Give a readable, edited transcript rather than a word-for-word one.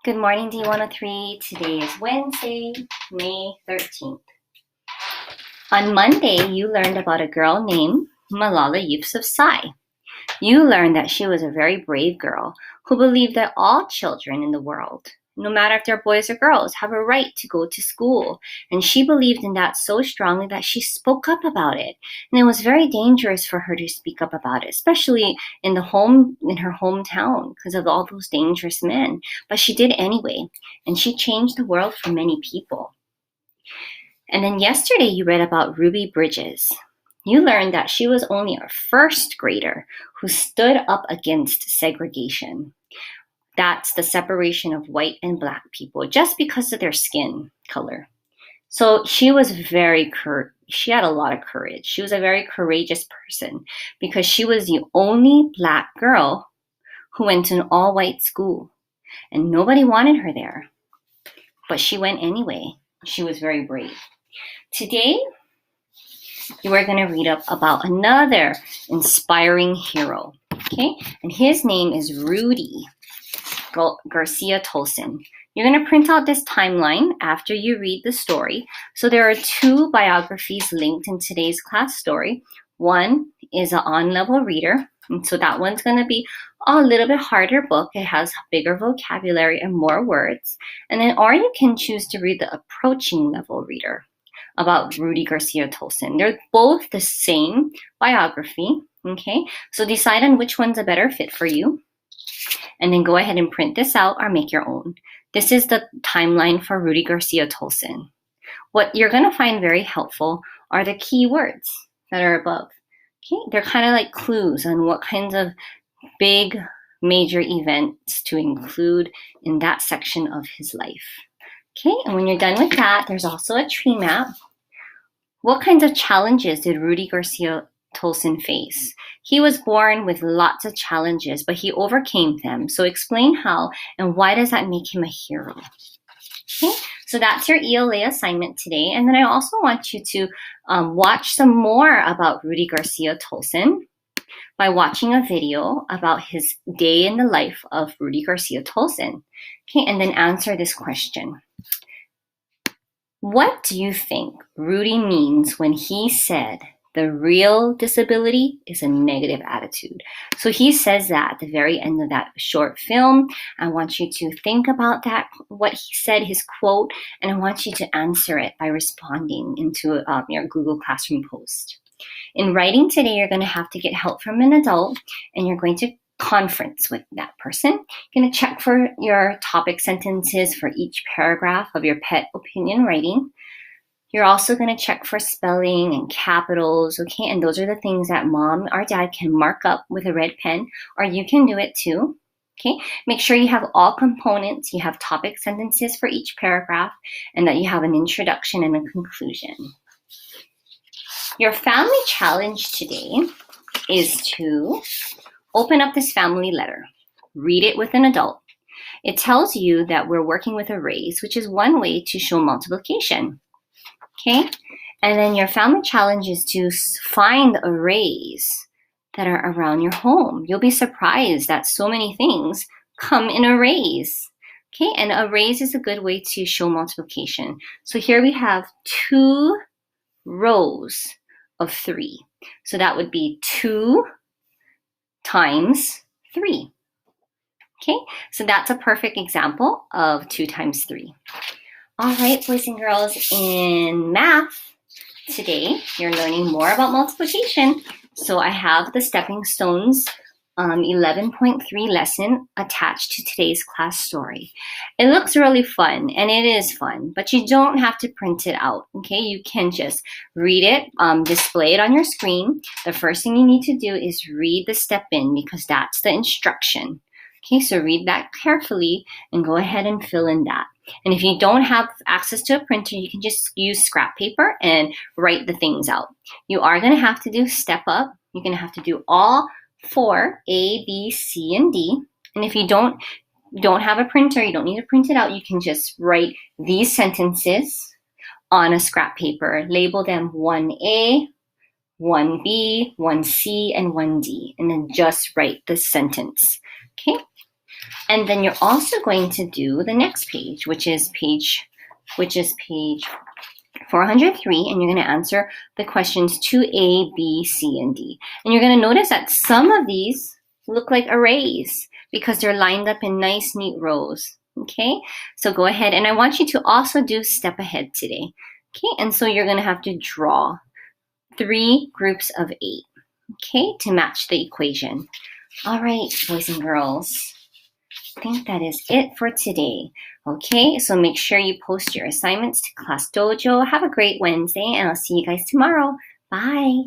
Good morning, D103. Today is Wednesday, May 13th. On Monday, you learned about a girl named Malala Yousafzai. You learned that she was a very brave girl who believed that all children in the world, no matter if they're boys or girls, have a right to go to school. And she believed in that so strongly that she spoke up about it. And it was very dangerous for her to speak up about it, especially in her hometown, because of all those dangerous men. But she did anyway, and she changed the world for many people. And then yesterday you read about Ruby Bridges. You learned that she was only a first grader who stood up against segregation. That's the separation of white and black people just because of their skin color. So she had a lot of courage. She was a very courageous person because she was the only black girl who went to an all-white school and nobody wanted her there. But she went anyway. She was very brave. Today, you are going to read up about another inspiring hero, okay? And his name is Rudy Garcia Tolson. You're going to print out this timeline after you read the story. So there are two biographies linked in today's class story. One is an on-level reader, and so that one's going to be a little bit harder book. It has bigger vocabulary and more words. And then, or you can choose to read the approaching level reader about Rudy Garcia Tolson. They're both the same biography, okay? So decide on which one's a better fit for you. And then go ahead and print this out or make your own. This is the timeline for Rudy Garcia Tolson. What you're going to find very helpful are the key words that are above. Okay, they're kind of like clues on what kinds of big major events to include in that section of his life. Okay, and when you're done with that, there's also a tree map. What kinds of challenges did Rudy Garcia Tolson face? He was born with lots of challenges, but he overcame them. So explain how and why does that make him a hero? Okay, so that's your ELA assignment today. And then I also want you to watch some more about Rudy Garcia Tolson by watching a video about his day in the life of Rudy Garcia Tolson. Okay, and then answer this question. What do you think Rudy means when he said the real disability is a negative attitude? So he says that at the very end of that short film. I want you to think about that, what he said, his quote, and I want you to answer it by responding into your Google Classroom post. In writing today, you're going to have to get help from an adult, and you're going to conference with that person. You're going to check for your topic sentences for each paragraph of your pet opinion writing. You're also going to check for spelling and capitals, okay? And those are the things that mom or dad can mark up with a red pen, or you can do it too, okay? Make sure you have all components, you have topic sentences for each paragraph, and that you have an introduction and a conclusion. Your family challenge today is to open up this family letter. Read it with an adult. It tells you that we're working with arrays, which is one way to show multiplication. Okay? And then your family challenge is to find arrays that are around your home. You'll be surprised that so many things come in arrays. Okay? And arrays is a good way to show multiplication. So here we have 2 rows of 3. So that would be 2 times 3. Okay, so that's a perfect example of 2 times 3. All right, boys and girls, in math today, you're learning more about multiplication. So I have the Stepping Stones 11.3 lesson attached to today's class story. It looks really fun, and it is fun, but you don't have to print it out, okay? You can just read it, display it on your screen. The first thing you need to do is read the step in because that's the instruction. Okay, so read that carefully and go ahead and fill in that. And if you don't have access to a printer, you can just use scrap paper and write the things out. You are going to have to do step up. You're going to have to do all 4, A, B, C, and D. And if you don't have a printer, you don't need to print it out, you can just write these sentences on a scrap paper. Label them 1A, 1B, 1C, and 1D. And then just write the sentence. Okay? And then you're also going to do the next page, which is page 403, and you're going to answer the questions 2A, B, C, and D. And you're going to notice that some of these look like arrays because they're lined up in nice, neat rows. Okay, so go ahead, and I want you to also do step ahead today. Okay, and so you're going to have to draw 3 groups of 8, okay, to match the equation. All right, boys and girls, I think that is it for today. Okay, so make sure you post your assignments to Class Dojo. Have a great Wednesday, and I'll see you guys tomorrow. Bye.